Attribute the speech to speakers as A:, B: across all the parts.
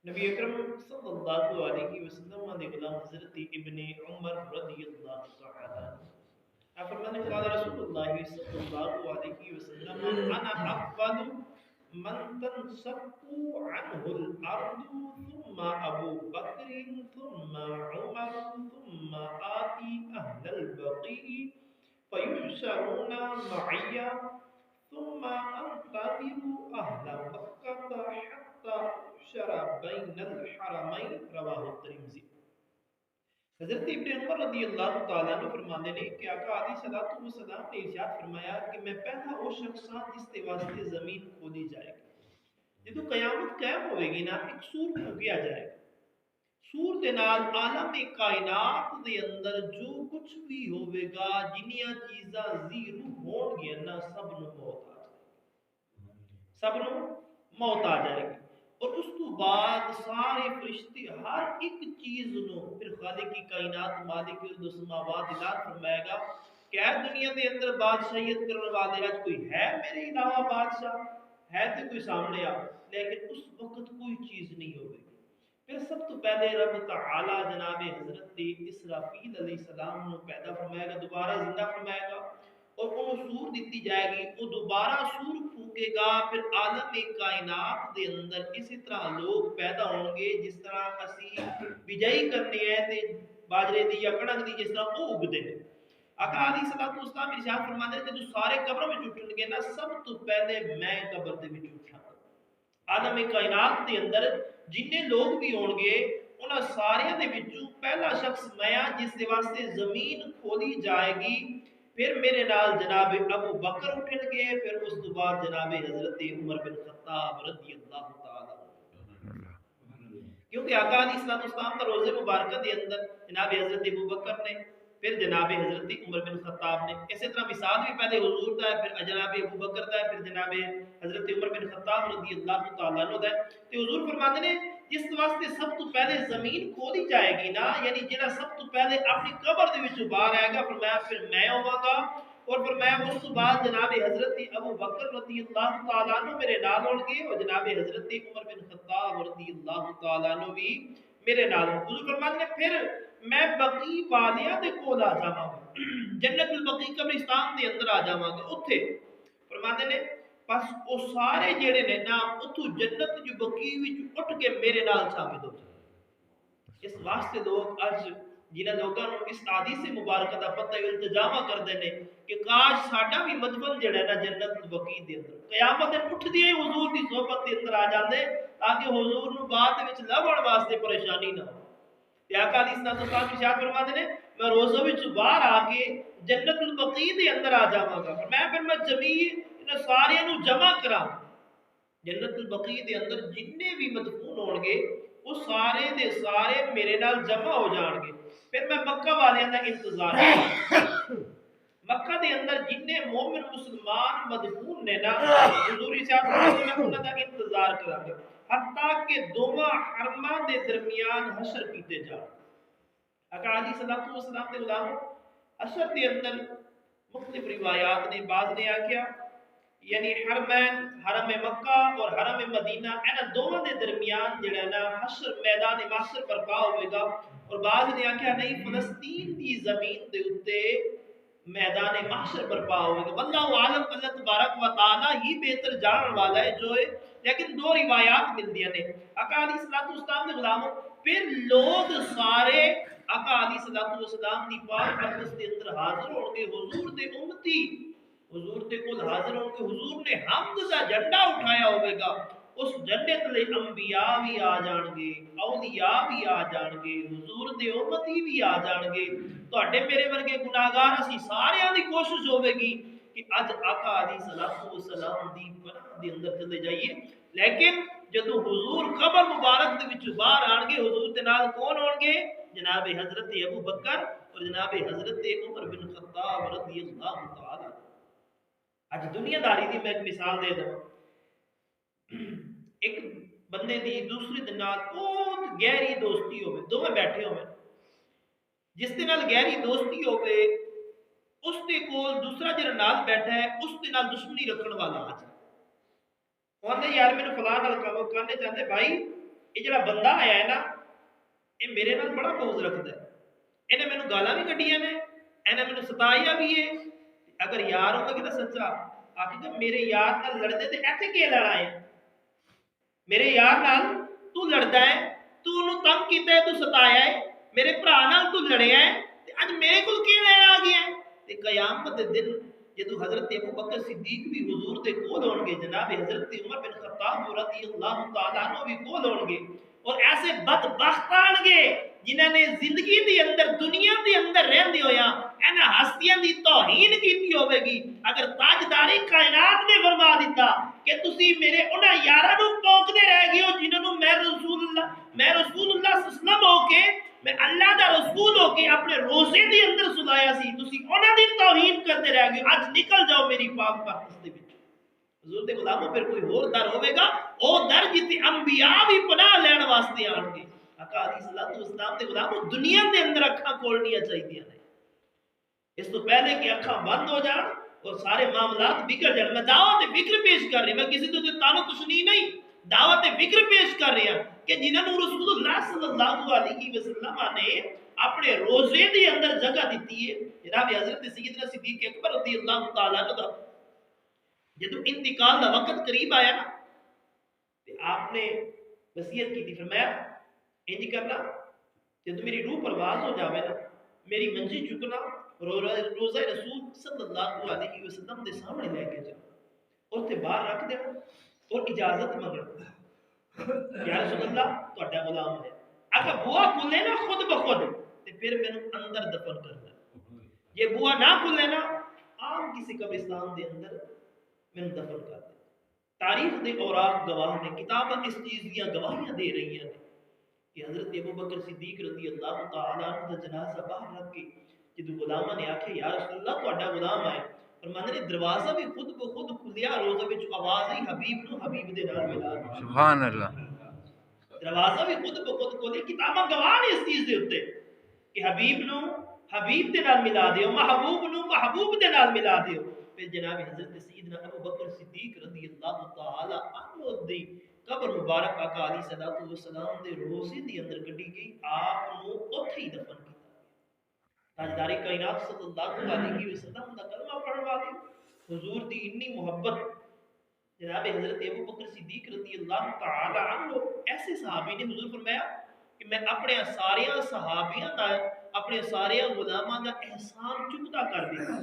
A: نبی اکرم صلی اللہ علیہ وسلم نے غلام حضرت ابن عمر رضی اللہ تعالی عنہ آپ فرماتے ہیں قال رسول اللہ صلی اللہ علیہ وسلم انا اول من تنشق عنه الارض ثم ابو بکر ثم عمر ثم آتی اہل البقیع فیحشرون معی ثم انتظر اہل مکہ حتی احشر بین الحرمین رواہ الترمذی۔ حضرت ابن عمر رضی اللہ تعالیٰ عنہ فرماتے ہیں کہ آقا علیہ الصلوۃ والسلام نے ارشاد فرمایا کہ میں پہلا وہ شخص ہاں جس کے واسطے زمین کھودی جائے گی جدو قیامت قائم ہوئے گی نا ایک سور پھونکیا جائے گا سور دے نال عالم کائنات دے اندر جو کچھ بھی ہوئے گا جنیاں چیزاں زی روح ہون گیا نا سب نو موت آ جائے گی سب نو موت آ جائے گی اور اس تو بعد سارے فرشتے ہر ایک چیز نو پھر خالق کی کائنات مالک الارض والسماوات اعلان فرمائے گا کہ اے دنیا دے اندر بادشاہیت کرنے والے اج کوئی ہے میرے علاوہ بادشاہ ہے تو کوئی سامنے آ لیکن اس وقت کوئی چیز نہیں ہوگی پھر سب تو پہلے رب تعالی جناب حضرت اسرافیل علیہ السلام نو پیدا فرمائے گا دوبارہ زندہ فرمائے گا اور وہ سور دیتی جائے گی وہ دوبارہ سور پھونکے گا پھر عالم کائنات دے اندر اسی طرح لوگ پیدا ہوں گے جس طرح اسی بجائی کرنے ہیں تے باجرے دی یا کڑک دی جس طرح وہ اگدے ہیں آقا علیہ الصلوۃ والسلام ارشاد فرماتے ہیں کہ جو سارے قبروں میں اٹھن گے نا سب تو پہلے میں قبر دے وچ اٹھاں عالم کائنات دے اندر جننے لوگ بھی ہون گے انہاں سارے دے وچوں پہلا شخص میں ہاں جس دے واسطے زمین کھودی جائے گی پھر میرے نال جناب ابو بکر اٹھن گے پھر اس تو بعد جناب حضرت عمر بن خطاب رضی اللہ تعالی کیونکہ آقا علیہ الصلوۃ والسلام کا روزے مبارکہ دے اندر جناب حضرت ابو بکر نے پھر جناب حضرت عمر بن خطاب نے اسی طرح مثال بھی پہلے حضور کا ہے پھر جناب ابو بکر کا ہے پھر جناب حضرت عمر بن خطاب رضی اللہ تعالیٰ عنہ ہے تو حضور فرماتے ہیں جس واسطے سب تو پہلے زمین کھودی جائے گی نا یعنی جنہاں سب تو پہلے اپنی قبر دے وچوں باہر آئے گا فرمایا پھر میں ہوواں گا اور فرمایا اس تو بعد جناب حضرت ابو بکر رضی اللہ تعالیٰ عنہ میرے نال ہون گے اور جناب حضرت عمر بن خطاب رضی اللہ تعالیٰ عنہ بھی میرے نال ہون حضور فرماتے ہیں پھر میں بقی والیاں دے کول آ جاواں گا جنت البقیع قبرستان دے اندر آ جاواں گا اوتھے فرماتے ہیں بس وہ سارے جڑے نے نا اتو جنت جو بقیع وچ اٹھ کے میرے نال شامل ہو جائے اس واسطے لوگ اج جنہاں لوگاں نوں اس حدیث مبارکہ دا پتہ التجاوا کردے نے کہ کاش ساڈا بھی مدفن جڑا ہے نا جنت البقیع دے اندر قیامت دن اٹھدی ہی حضور دی صحبت دے اندر آ جاندے تاکہ حضور نوں بعد وچ لبھن واسطے پریشانی نہ ہو تے آقا علیہ الصلوۃ والسلام ارشاد فرماتے ہیں میں روزوں وچ باہر آ کے جنت البقیع دے اندر آ جاواں گا میں جمیع انہاں سارے نوں جمع کراں جنت البقیع دے اندر جننے بھی مدفون ہون گے وہ سارے دے سارے میرے نال جمع ہو جان گے پھر میں مکہ والیاں دا انتظار کروں مکہ دے اندر جننے مومن مسلمان مدفون نے نا حضور صاحب میں انہاں دا انتظار کراں گا حتیٰ کہ دوواں حرماں دے درمیان حشر کیتے جان آقا علیہ الصلوۃ والسلام دے غلاموں حشر دے اندر مختلف روایات نے بعض نے آکھیا یعنی حرمین حرم مکہ اور حرم مدینہ انہاں دونوں دے درمیان جڑا نا حشر میدان محشر برپا ہوئے گا اور بعض نے آکھیا نہیں فلسطین دی زمین دے اوتے میدان محشر برپا ہوئے گا واللہ عالم اللہ تبارک و تعالی ہی بہتر جانن والا ہے جو ہے لیکن دو روایات ملدی ہیں آقا علیہ الصلوۃ والسلام نے غلاموں پھر لوگ سارے آقا علیہ الصلوۃ والسلام دی پاک مقدس دے اندر حاضر ہون گے حضور دے امتی حضور دے کول حاضر ہوں کہ حضور نے حمد دا جھنڈا اٹھایا ہوئے گا اس جھنڈے تلے انبیاء بھی آ جان گے اولیاء بھی آ جان گے حضور دے امتی بھی آ جان گے تواڈے میرے ورگے گناہگار اسی سارے دی کوشش ہوے گی کہ اج آقا علیہ الصلوۃ والسلام دی پناہ دے اندر چلے جائیے لیکن جدو حضور قبر مبارک دے وچ باہر آن گے حضور دے نال کون ہون گے جناب حضرت ابو بکر اور جناب حضرت عمر بن خطاب رضی اللہ تعالی اج دنیا داری دی میں ایک مثال دے دوں ایک بندے دی دوسرے دے نال بہت گہری دوستی ہوے دوویں بیٹھے ہوے جس دے نال گہری دوستی ہوے اس دے کول دوسرا جڑا نال بیٹھا ہے اس دے نال دشمنی رکھن والا آ جائے کہندے یار مینوں فلاں نال کرو کہندے چاہندے بھائی یہ جڑا بندہ آیا ہے نا یہ میرے نال بڑا بغض رکھتا ہے، انہیں مینوں گالاں بھی کڈیاں نے، انہیں مینوں ستایا بھی ہے۔ اگر یار ہوگا کہ سچا آخے گا میرے یار نال لڑدے تے ایتھے کی لڑ آئے، میرے یار نال تو لڑدا ہے، تو انہوں تنگ کیتا ہے، تو ستایا ہے، میرے بھرا نال تو لڑیا ہے تے اج میرے کول کی لینا آ گیا ہے۔ تے قیامت دے دن جدو حضرت ابو بکر صدیق بھی حضور دے کول ہون گے، جناب حضرت عمر بن خطاب رضی اللہ تعالیٰ عنہ بھی کول ہون گے، اور ایسے بدبخت آن گے جنہاں نے زندگی دی اندر دنیا دی اندر رہندے ہویا اینا ہستیاں دی توہین کیتی ہوے گی۔ اگر تاجداری کائنات نے فرما دیتا کہ تسی میرے انہاں یاراں نوں پونکدے رہ گئے ہو جنہاں نوں میں رسول اللہ صلی اللہ علیہ وسلم ہو کے، میں اللہ دا رسول ہو کے اپنے روزے دے اندر سلایا سی، تسی انہاں دی توہین کرتے رہ گئے، اج نکل جاؤ میری پاک پرستش دے وچ۔ حضور دے غلاموں پھر کوئی اور در ہوے گا، او در جتے انبیاء بھی پناہ لین واسطے آن گے۔ آقا علیہ الصلوۃ والسلام دے غلاموں دنیا دے اندر اکھاں کھولنیاں چاہیے نے، اس تو پہلے کہ اکھاں بند ہو جان اور سارے معاملات بگڑ جان۔ میں دعوت فکر پیش کر رہی، میں کسی تو تانو تشنی نہیں، دعوت فکر پیش کر رہی ہوں کہ جنہاں نوں رسول اللہ صلی اللہ علیہ وسلم نے اپنے روزے دے اندر جگہ دیتی ہے۔ جناب حضرت سیدنا صدیق اکبر رضی اللہ تعالیٰ عنہ دا جدو انتقال دا وقت قریب آیا نا تے آپ نے وصیت کی تھی، فرمایا انج کرنا جدو میری روح پرواز ہو جاوے نا میری منجی چکنا روزہ رسول صلی اللہ علیہ وسلم دے سامنے لے کے جا اور تے باہر رکھ دینا اور اجازت منگنا، یا رسول اللہ تہاڈا غلام ہے، اگر بوا کھلے نا خود بخود تے پھر مینوں اندر دفن کرنا، یہ بوا نہ کھلے نا عام کسی قبرستان دے اندر مینوں دفن کر دے۔ تاریخ دے اوراق گواہ نے، کتاباں اس چیز دیا گواہیاں دے رہی ہیں کہ حضرت ابو بکر صدیق رضی اللہ تعالیٰ عنہ دا جنازہ باہر رکھ کے جدو غلامہ نے آکھے یا رسول اللہ تہاڈا غلام ہے، فرماندے نے دروازہ بھی خود بخود کھلیا، روزے وچ آواز آئی حبیب نو حبیب دے نال ملا دو۔
B: سبحان اللہ۔
A: دروازہ بھی خود بخود کھولیا، کتاباں گواہ نے اس چیز دے اوتے کہ حبیب نو حبیب دے نال ملا دیو، محبوب نو محبوب دے نال ملا دیو۔ پھر جناب حضرت سیدنا ابو بکر صدیق رضی اللہ تعالی عنہ دی قبر مبارک آقا علیہ الصلوۃ والسلام دے روزے دی اندر کڈی گئی، آپ نو اوتھے ہی دفن کیتا گیا۔ تاجدار کائنات صلی اللہ علیہ وسلم دا کلمہ پڑھوا دیو۔ حضور دی اتنی محبت، جناب حضرت ابو بکر صدیق رضی اللہ تعالی عنہ ایسے صحابی نے، حضور فرمایا کہ میں اپنے سارے صحابیاں دا اپنے سارے غلاماں دا احسان چکتا کر دیا،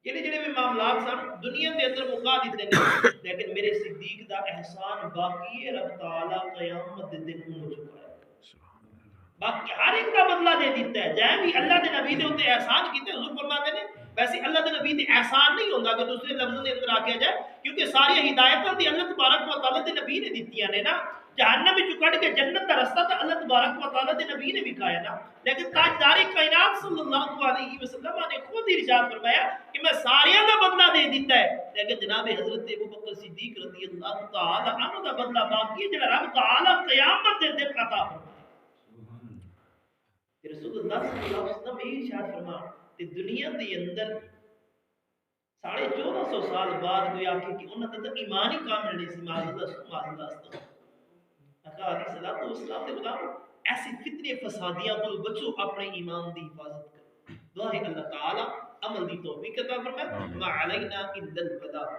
A: جڑے جڑے میں معاملات سن دنیا دے اندر مکا دیتے ہیں، لیکن میرے صدیق دا احسان باقی ہے، رب تعالیٰ قیامت دے دن ہو چکا ہے، باقی ہر ایک دا بدلہ دے دیتا ہے۔ جائیں بھی اللہ دے نبی دے ہوتے احسان کیتے، حضور فرماتے ہیں ویسے اللہ دے نبی دے احسان نہیں ہوتا اگر دوسرے لفظوں دے اندر آکھیا جائے، کیونکہ ساری ہدایتاں دی اللہ تبارک و تعالیٰ دے نبی نے دتیاں نے نا، جہنم وچ کڈ کے جنت دا رستہ تے اللہ تبارک و تعالیٰ دے نبی نے دکھایا نا، لیکن تاجدار کائنات صلی اللہ علیہ وسلم نے خود ارشاد فرمایا کہ میں ساریاں دا بدلہ دے دیتا ہے، لیکن جناب حضرت ابو بکر صدیق رضی اللہ تعالی عنہ دا بدلہ باقی ہے جڑا رب تعالیٰ قیامت دے دن عطا فرمائے۔ رسول اللہ صلی اللہ علیہ وسلم یہ ارشاد فرما کہ دنیا دے اندر 1450 سال بعد کوئی آکھے کہ انہاں تے ایمان ہی کامل نہیں سی، معاذ اللہ آقا علیہ الصلوۃ والسلام دے غلام ایسی فتنے فسادیاں کو بچو، اپنے ایمان دی حفاظت کرو۔ دعا ہے اللہ تعالی عمل دی توفیق عطا فرمائے۔ ما علینا الا البلاغ۔